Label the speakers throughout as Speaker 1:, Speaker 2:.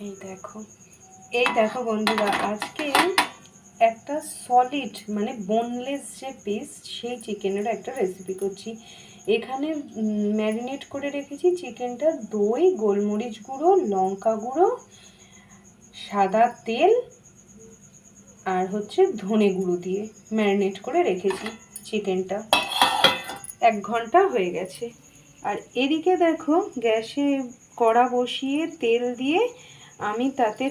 Speaker 1: এই দেখো বন্ধুরা, আজকে একটা সলিড মানে বোনলেস যে পিস সেই চিকেনের একটা রেসিপি করছি। এখানে ম্যারিনেট করে রেখেছি চিকেনটা দই, গোলমরিচ গুঁড়ো, লঙ্কা গুঁড়ো, সাদা তেল আর ধনে গুঁড়ো দিয়ে ম্যারিনেট করে রেখেছি চিকেনটা। 1 ঘন্টা হয়ে গেছে। আর এদিকে দেখো গ্যাসে কড়া বসিয়ে তেল দিয়ে আমি তাতে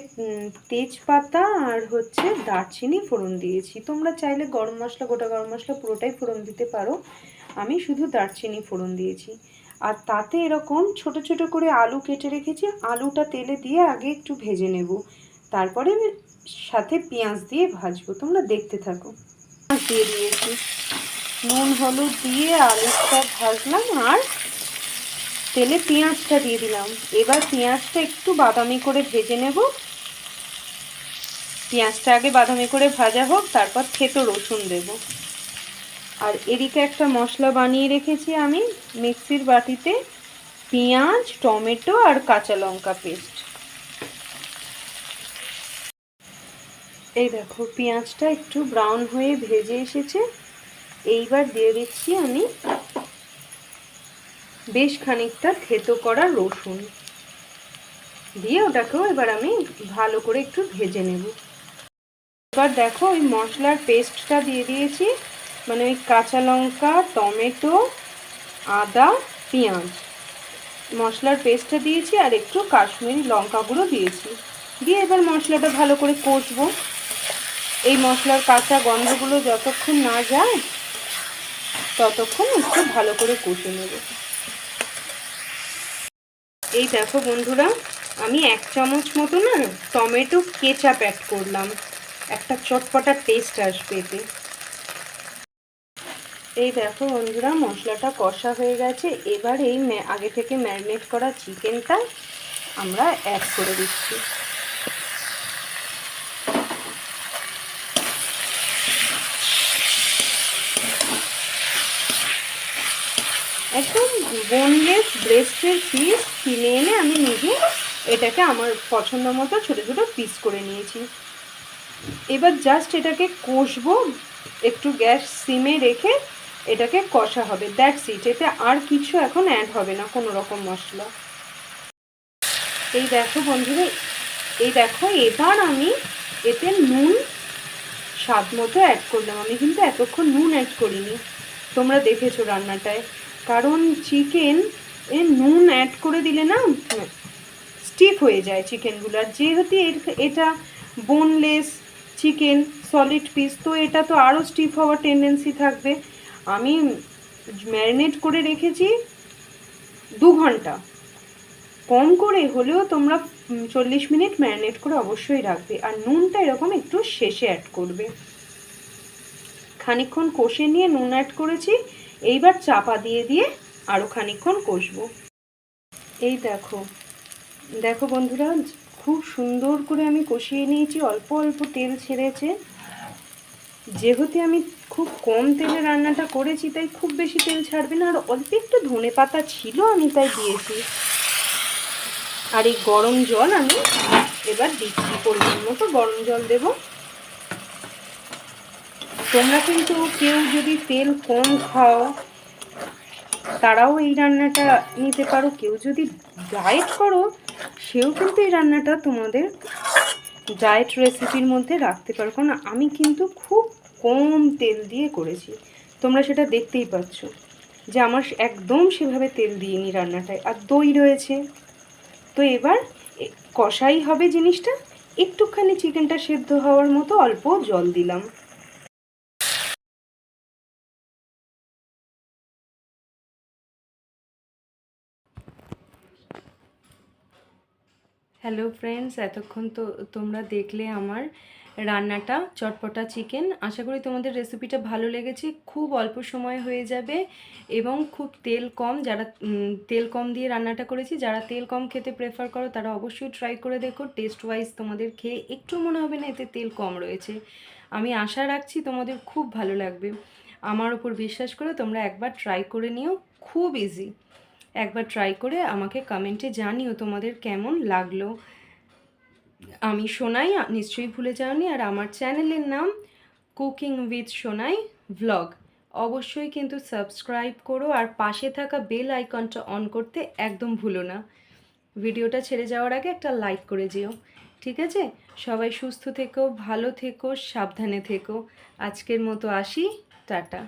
Speaker 1: তেজপাতা আর দারচিনি ফোড়ন দিয়েছি। তোমরা চাইলে গরম মশলা, গোটা গরম মশলা পুরোটাই ফোড়ন দিতে পারো। আমি শুধু দারচিনি ফোড়ন দিয়েছি। আর তাতে এরকম ছোট ছোট করে আলু কেটে রেখেছি। আলুটা তেলে দিয়ে আগে একটু ভেজে নেব, তারপরে সাথে পেঁয়াজ দিয়ে ভাজবো। তোমরা দেখতে থাকো। দিয়ে দিয়েছি, নুন হলুদ দিয়ে আলুটা ভাজলাম আর তেলে পেঁয়াজটা দিয়ে দিলাম। এবার পেঁয়াজটা একটু বাদামি করে ভেজে নেব। পেঁয়াজটা আগে বাদামি করে ভাজা হোক, তারপর থেতো রসুন দেব। আর এদিকে একটা মশলা বানিয়ে রেখেছি আমি মিক্সির বাটিতে, পেঁয়াজ, টমেটো আর কাঁচা লঙ্কা পেস্ট। এই দেখো পেঁয়াজটা একটু ব্রাউন হয়ে ভেজে এসেছে। এইবার দিয়ে দিচ্ছি আমি বেশ খানিকটা থেতো করা রসুন দিয়ে ওটাকেও এবার আমি ভালো করে একটু ভেজে নেব। এবার দেখো ওই মশলার পেস্টটা দিয়ে দিয়েছি, মানে ওই কাঁচা লঙ্কা, টমেটো, আদা, পেঁয়াজ মশলার পেস্টটা দিয়েছি আর একটু কাশ্মীরি লঙ্কা গুঁড়ো দিয়েছি। দিয়ে এবার মশলাটা ভালো করে কষবো। এই মশলার কাঁচা গন্ধগুলো যতক্ষণ না যায় ততক্ষণ একটু ভালো করে কষে নেব। এই দেখো বন্ধুরা, আমি 1 চামচ মতো না টমেটো কেচাপ অ্যাড করলাম, একটা চটপটা টেস্ট আসবে এতে। এই দেখো বন্ধুরা, মশলাটা কষা হয়ে গেছে। এবার এই আগে থেকে ম্যারিনেট করা চিকেনটা আমরা অ্যাড করে দিচ্ছি। একদম বোনলেস ব্রেস্টের পিস কিনে এনে আমি নিজে এটাকে আমার পছন্দ মতো ছোটো ছোটো পিস করে নিয়েছি। এবার জাস্ট এটাকে কষবো, একটু গ্যাস সিমে রেখে এটাকে কষা হবে। দ্যাটস ইট, এতে আর কিছু এখন অ্যাড হবে না, কোনো রকম মশলা। এই দেখো বন্ধুরা, এবার আমি এতে নুন স্বাদ মতো অ্যাড করলাম। আমি কিন্তু এতক্ষণ নুন অ্যাড করিনি, তোমরা দেখেছো রান্নাটায়। কারণ চিকেন এ নুন অ্যাড করে দিলে না স্টিফ হয়ে যায় চিকেনগুলো। আর যেহেতু এটা বোনলেস চিকেন, সলিড পিস, তো এটা তো আরও স্টিফ হওয়ার টেন্ডেন্সি থাকবে। আমি ম্যারিনেট করে রেখেছি 2 ঘন্টা। কম করে হলেও তোমরা 40 মিনিট ম্যারিনেট করে অবশ্যই রাখবে। আর নুনটা এরকম একটু শেষে অ্যাড করবে। খানিকক্ষণ কষে নিয়ে নুন অ্যাড করেছি। এইবার চাপা দিয়ে দিয়ে আরও খানিকক্ষণ কষবো। এই দেখো বন্ধুরা, খুব সুন্দর করে আমি কষিয়ে নিয়েছি। অল্প অল্প তেল ছেড়েছে। যেহেতু আমি খুব কম তেলে রান্নাটা করেছি তাই খুব বেশি তেল ছাড়বে না। আর অল্প একটু ধনেপাতা ছিল, আমি তাই দিয়েছি। আর এই গরম জল আমি এবার দিচ্ছি, পরিমাণ মতো গরম জল দেব। তোমরা কিন্তু কেউ যদি তেল কম খাও তারাও এই রান্নাটা নিতে পারো। কেউ যদি ডায়েট করো সেও কিন্তু এই রান্নাটা তোমাদের ডায়েট রেসিপির মধ্যে রাখতে পারো। কারণ আমি কিন্তু খুব কম তেল দিয়ে করেছি, তোমরা সেটা দেখতেই পাচ্ছ যে আমার একদম সেভাবে তেল দিইনি রান্নাটায়। আর দই রয়েছে, তো এবার কষাই হবে জিনিসটা। একটুখানি চিকেনটা সেদ্ধ হওয়ার মতো অল্প জল দিলাম। হ্যালো ফ্রেন্ডস, এতক্ষণ তো তোমরা দেখলে আমার রান্নাটা চটপটা চিকেন। আশা করি তোমাদের রেসিপিটা ভালো লেগেছে। খুব অল্প সময় হয়ে যাবে এবং খুব তেল কম। যারা তেল কম দিয়ে রান্নাটা করেছি, যারা তেল কম খেতে প্রেফার করো তারা অবশ্যই ট্রাই করে দেখো। টেস্ট ওয়াইজ তোমাদের খেয়ে একটু মনে হবে না এতে তেল কম রয়েছে। আমি আশা রাখছি তোমাদের খুব ভালো লাগবে। আমার ওপর বিশ্বাস করে তোমরা একবার ট্রাই করে নিও, খুব ইজি। একবার ট্রাই করে আমাকে কমেন্টে জানিও তোমাদের কেমন লাগলো। আমি সোনাই, নিশ্চয়ই ভুলে যাওনি। আর আমার চ্যানেলের নাম কুকিং উইথ সোনাই ভ্লগ। অবশ্যই কিন্তু সাবস্ক্রাইব করো আর পাশে থাকা বেল আইকনটা অন করতে একদম ভুলো না। ভিডিওটা ছেড়ে যাওয়ার আগে একটা লাইক করে যেও, ঠিক আছে? সবাই সুস্থ থেকো, ভালো থেকো, সাবধানে থেকো। আজকের মতো আসি, টাটা।